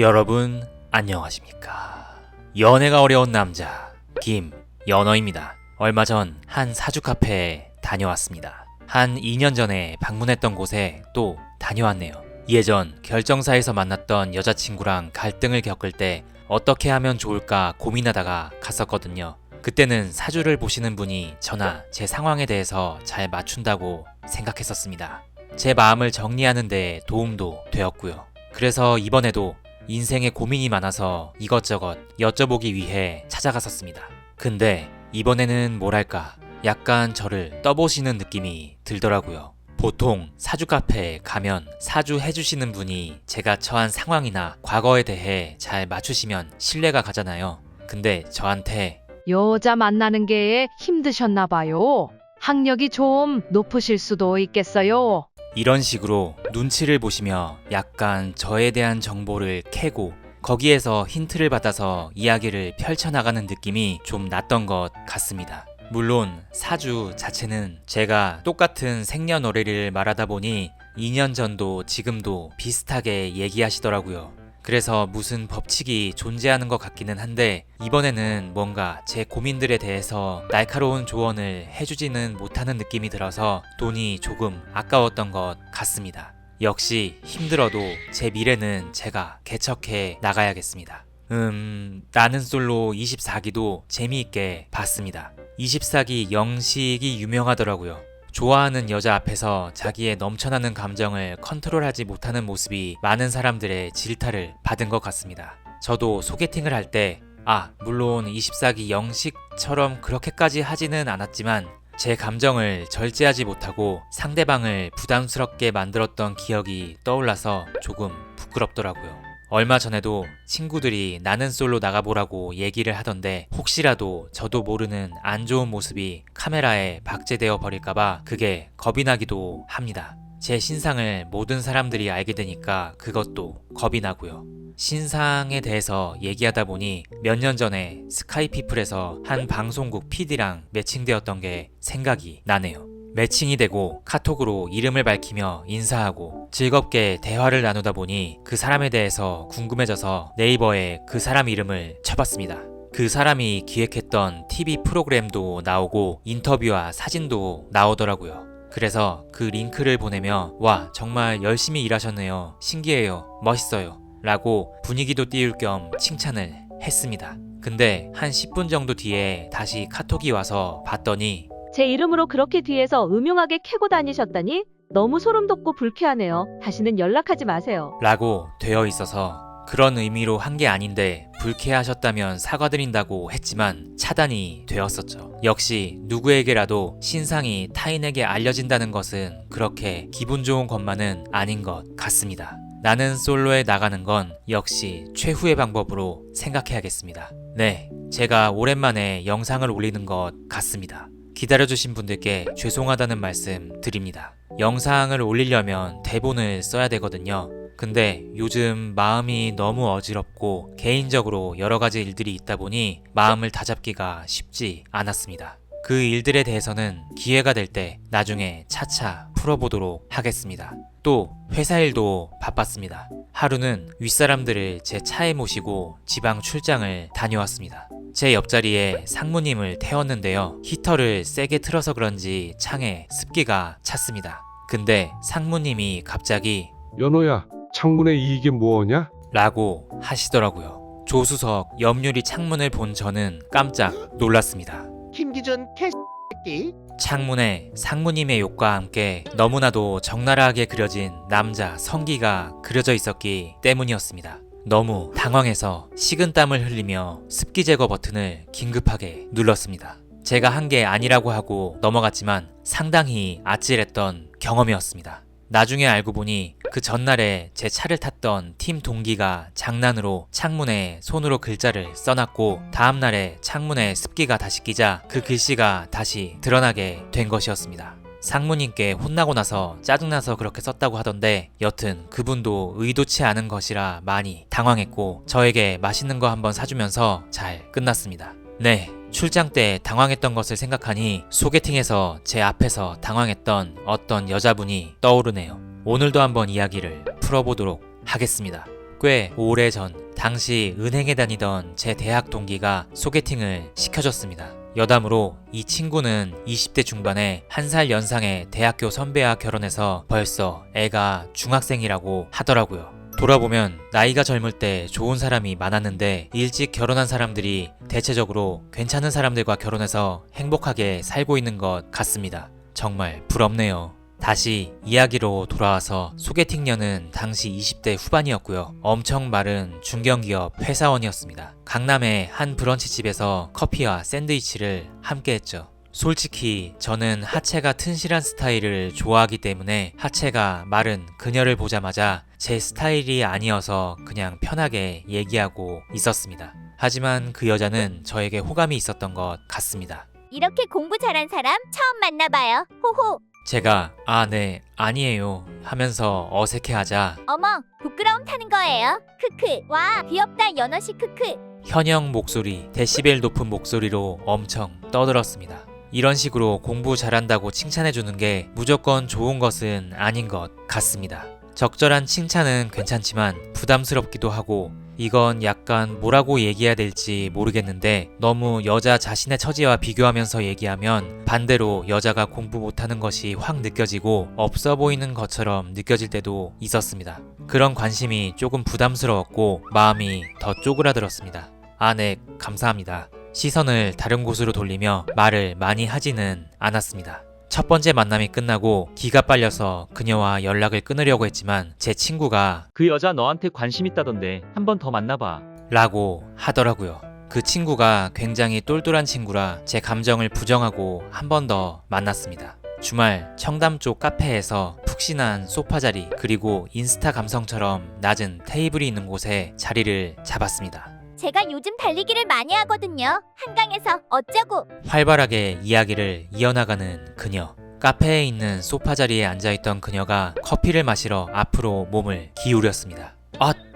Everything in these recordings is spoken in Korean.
여러분 안녕하십니까? 연애가 어려운 남자 김연어입니다. 얼마 전 한 사주 카페에 다녀왔습니다. 한 2년 전에 방문했던 곳에 또 다녀왔네요. 예전 결정사에서 만났던 여자친구랑 갈등을 겪을 때 어떻게 하면 좋을까 고민하다가 갔었거든요. 그때는 사주를 보시는 분이 저나 제 상황에 대해서 잘 맞춘다고 생각했었습니다. 제 마음을 정리하는 데 도움도 되었고요. 그래서 이번에도 인생에 고민이 많아서 이것저것 여쭤보기 위해 찾아갔었습니다. 근데 이번에는 뭐랄까 약간 저를 떠보시는 느낌이 들더라고요. 보통 사주 카페에 가면 사주 해주시는 분이 제가 처한 상황이나 과거에 대해 잘 맞추시면 신뢰가 가잖아요. 근데 저한테 여자 만나는 게 힘드셨나 봐요. 학력이 좀 높으실 수도 있겠어요. 이런 식으로 눈치를 보시며 약간 저에 대한 정보를 캐고 거기에서 힌트를 받아서 이야기를 펼쳐나가는 느낌이 좀 났던 것 같습니다. 물론 사주 자체는 제가 똑같은 생년월일을 말하다 보니 2년 전도 지금도 비슷하게 얘기하시더라고요. 그래서 무슨 법칙이 존재하는 것 같기는 한데 이번에는 뭔가 제 고민들에 대해서 날카로운 조언을 해주지는 못하는 느낌이 들어서 돈이 조금 아까웠던 것 같습니다. 역시 힘들어도 제 미래는 제가 개척해 나가야겠습니다. 나는 솔로 24기도 재미있게 봤습니다. 24기 영식이 유명하더라고요. 좋아하는 여자 앞에서 자기의 넘쳐나는 감정을 컨트롤하지 못하는 모습이 많은 사람들의 질타를 받은 것 같습니다. 저도 소개팅을 할 때 물론 24기 영식처럼 그렇게까지 하지는 않았지만 제 감정을 절제하지 못하고 상대방을 부담스럽게 만들었던 기억이 떠올라서 조금 부끄럽더라고요. 얼마 전에도 친구들이 나는 솔로 나가보라고 얘기를 하던데 혹시라도 저도 모르는 안 좋은 모습이 카메라에 박제되어 버릴까봐 그게 겁이 나기도 합니다. 제 신상을 모든 사람들이 알게 되니까 그것도 겁이 나고요. 신상에 대해서 얘기하다 보니 몇 년 전에 스카이피플에서 한 방송국 PD랑 매칭되었던 게 생각이 나네요. 매칭이 되고 카톡으로 이름을 밝히며 인사하고 즐겁게 대화를 나누다 보니 그 사람에 대해서 궁금해져서 네이버에 그 사람 이름을 쳐봤습니다. 그 사람이 기획했던 TV 프로그램도 나오고 인터뷰와 사진도 나오더라고요. 그래서 그 링크를 보내며 와 정말 열심히 일하셨네요. 신기해요. 멋있어요. 라고 분위기도 띄울 겸 칭찬을 했습니다. 근데 한 10분 정도 뒤에 다시 카톡이 와서 봤더니 제 이름으로 그렇게 뒤에서 음흉하게 캐고 다니셨다니 너무 소름 돋고 불쾌하네요. 다시는 연락하지 마세요. 라고 되어 있어서 그런 의미로 한 게 아닌데 불쾌하셨다면 사과드린다고 했지만 차단이 되었었죠. 역시 누구에게라도 신상이 타인에게 알려진다는 것은 그렇게 기분 좋은 것만은 아닌 것 같습니다. 나는 솔로에 나가는 건 역시 최후의 방법으로 생각해야겠습니다. 네, 제가 오랜만에 영상을 올리는 것 같습니다. 기다려주신 분들께 죄송하다는 말씀 드립니다. 영상을 올리려면 대본을 써야 되거든요. 근데 요즘 마음이 너무 어지럽고 개인적으로 여러 가지 일들이 있다 보니 마음을 다잡기가 쉽지 않았습니다. 그 일들에 대해서는 기회가 될 때 나중에 차차 풀어보도록 하겠습니다. 또 회사 일도 바빴습니다. 하루는 윗사람들을 제 차에 모시고 지방 출장을 다녀왔습니다. 제 옆자리에 상무님을 태웠는데요. 히터를 세게 틀어서 그런지 창에 습기가 찼습니다. 근데 상무님이 갑자기 연호야, 창문에 이게 뭐냐? 라고 하시더라고요. 조수석 옆유리 창문을 본 저는 깜짝 놀랐습니다. 김기준 개새끼. 창문에 상무님의 욕과 함께 너무나도 적나라하게 그려진 남자 성기가 그려져 있었기 때문이었습니다. 너무 당황해서 식은땀을 흘리며 습기 제거 버튼을 긴급하게 눌렀습니다. 제가 한 게 아니라고 하고 넘어갔지만 상당히 아찔했던 경험이었습니다. 나중에 알고 보니 그 전날에 제 차를 탔던 팀 동기가 장난으로 창문에 손으로 글자를 써놨고 다음날에 창문에 습기가 다시 끼자 그 글씨가 다시 드러나게 된 것이었습니다. 상무님께 혼나고 나서 짜증나서 그렇게 썼다고 하던데 여튼 그분도 의도치 않은 것이라 많이 당황했고 저에게 맛있는 거 한번 사주면서 잘 끝났습니다. 네, 출장 때 당황했던 것을 생각하니 소개팅에서 제 앞에서 당황했던 어떤 여자분이 떠오르네요. 오늘도 한번 이야기를 풀어보도록 하겠습니다. 꽤 오래전 당시 은행에 다니던 제 대학 동기가 소개팅을 시켜줬습니다. 여담으로 이 친구는 20대 중반에 1살 연상의 대학교 선배와 결혼해서 벌써 애가 중학생이라고 하더라고요. 돌아보면 나이가 젊을 때 좋은 사람이 많았는데 일찍 결혼한 사람들이 대체적으로 괜찮은 사람들과 결혼해서 행복하게 살고 있는 것 같습니다. 정말 부럽네요. 다시 이야기로 돌아와서 소개팅녀는 당시 20대 후반이었고요. 엄청 마른 중견기업 회사원이었습니다. 강남의 한 브런치집에서 커피와 샌드위치를 함께 했죠. 솔직히 저는 하체가 튼실한 스타일을 좋아하기 때문에 하체가 마른 그녀를 보자마자 제 스타일이 아니어서 그냥 편하게 얘기하고 있었습니다. 하지만 그 여자는 저에게 호감이 있었던 것 같습니다. 이렇게 공부 잘한 사람 처음 만나봐요. 호호. 제가 네, 아니에요 하면서 어색해하자 어머, 부끄러움 타는 거예요. 크크. 와, 귀엽다 연어씨 크크. 현영 목소리, 데시벨 높은 목소리로 엄청 떠들었습니다. 이런 식으로 공부 잘한다고 칭찬해주는 게 무조건 좋은 것은 아닌 것 같습니다. 적절한 칭찬은 괜찮지만 부담스럽기도 하고 이건 약간 뭐라고 얘기해야 될지 모르겠는데 너무 여자 자신의 처지와 비교하면서 얘기하면 반대로 여자가 공부 못하는 것이 확 느껴지고 없어 보이는 것처럼 느껴질 때도 있었습니다. 그런 관심이 조금 부담스러웠고 마음이 더 쪼그라들었습니다. 네, 감사합니다. 시선을 다른 곳으로 돌리며 말을 많이 하지는 않았습니다. 첫 번째 만남이 끝나고 기가 빨려서 그녀와 연락을 끊으려고 했지만 제 친구가 그 여자 너한테 관심 있다던데 한 번 더 만나봐. 라고 하더라고요. 그 친구가 굉장히 똘똘한 친구라 제 감정을 부정하고 한 번 더 만났습니다. 주말 청담 쪽 카페에서 푹신한 소파 자리 그리고 인스타 감성처럼 낮은 테이블이 있는 곳에 자리를 잡았습니다. 제가 요즘 달리기를 많이 하거든요. 한강에서 어쩌고. 활발하게 이야기를 이어나가는 그녀. 카페에 있는 소파 자리에 앉아있던 그녀가 커피를 마시러 앞으로 몸을 기울였습니다.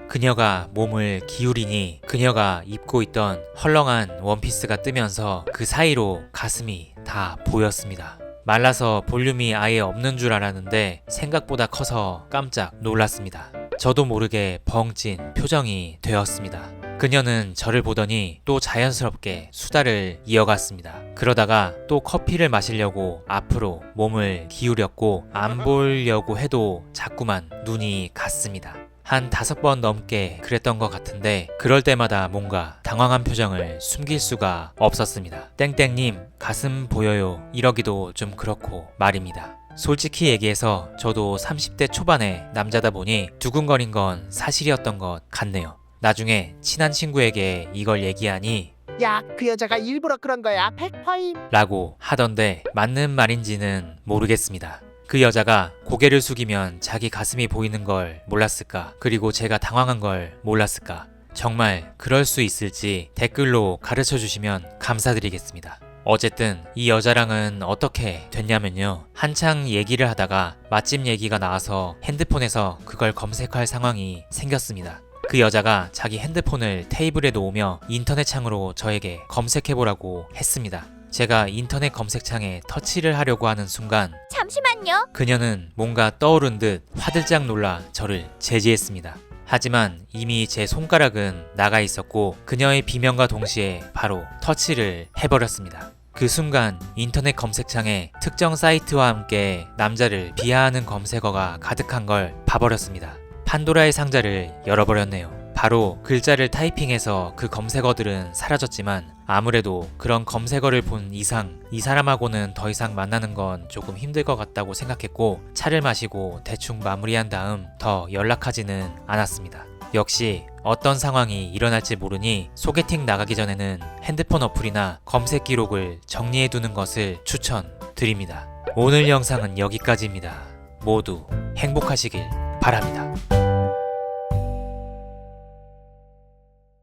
그녀가 몸을 기울이니 그녀가 입고 있던 헐렁한 원피스가 뜨면서 그 사이로 가슴이 다 보였습니다. 말라서 볼륨이 아예 없는 줄 알았는데 생각보다 커서 깜짝 놀랐습니다. 저도 모르게 벙찐 표정이 되었습니다. 그녀는 저를 보더니 또 자연스럽게 수다를 이어갔습니다. 그러다가 또 커피를 마시려고 앞으로 몸을 기울였고 안 보려고 해도 자꾸만 눈이 갔습니다. 한 5번 넘게 그랬던 것 같은데 그럴 때마다 뭔가 당황한 표정을 숨길 수가 없었습니다. 땡땡님 가슴 보여요 이러기도 좀 그렇고 말입니다. 솔직히 얘기해서 저도 30대 초반의 남자다 보니 두근거린 건 사실이었던 것 같네요. 나중에 친한 친구에게 이걸 얘기하니 야, 그 여자가 일부러 그런 거야. 100%임. 라고 하던데 맞는 말인지는 모르겠습니다. 그 여자가 고개를 숙이면 자기 가슴이 보이는 걸 몰랐을까? 그리고 제가 당황한 걸 몰랐을까? 정말 그럴 수 있을지 댓글로 가르쳐 주시면 감사드리겠습니다. 어쨌든 이 여자랑은 어떻게 됐냐면요. 한창 얘기를 하다가 맛집 얘기가 나와서 핸드폰에서 그걸 검색할 상황이 생겼습니다. 그 여자가 자기 핸드폰을 테이블에 놓으며 인터넷 창으로 저에게 검색해보라고 했습니다. 제가 인터넷 검색창에 터치를 하려고 하는 순간 잠시만요. 그녀는 뭔가 떠오른 듯 화들짝 놀라 저를 제지했습니다. 하지만 이미 제 손가락은 나가 있었고 그녀의 비명과 동시에 바로 터치를 해버렸습니다. 그 순간 인터넷 검색창에 특정 사이트와 함께 남자를 비하하는 검색어가 가득한 걸 봐버렸습니다. 판도라의 상자를 열어버렸네요. 바로 글자를 타이핑해서 그 검색어들은 사라졌지만 아무래도 그런 검색어를 본 이상 이 사람하고는 더 이상 만나는 건 조금 힘들 것 같다고 생각했고 차를 마시고 대충 마무리한 다음 더 연락하지는 않았습니다. 역시 어떤 상황이 일어날지 모르니 소개팅 나가기 전에는 핸드폰 어플이나 검색 기록을 정리해두는 것을 추천드립니다. 오늘 영상은 여기까지입니다. 모두 행복하시길 바랍니다.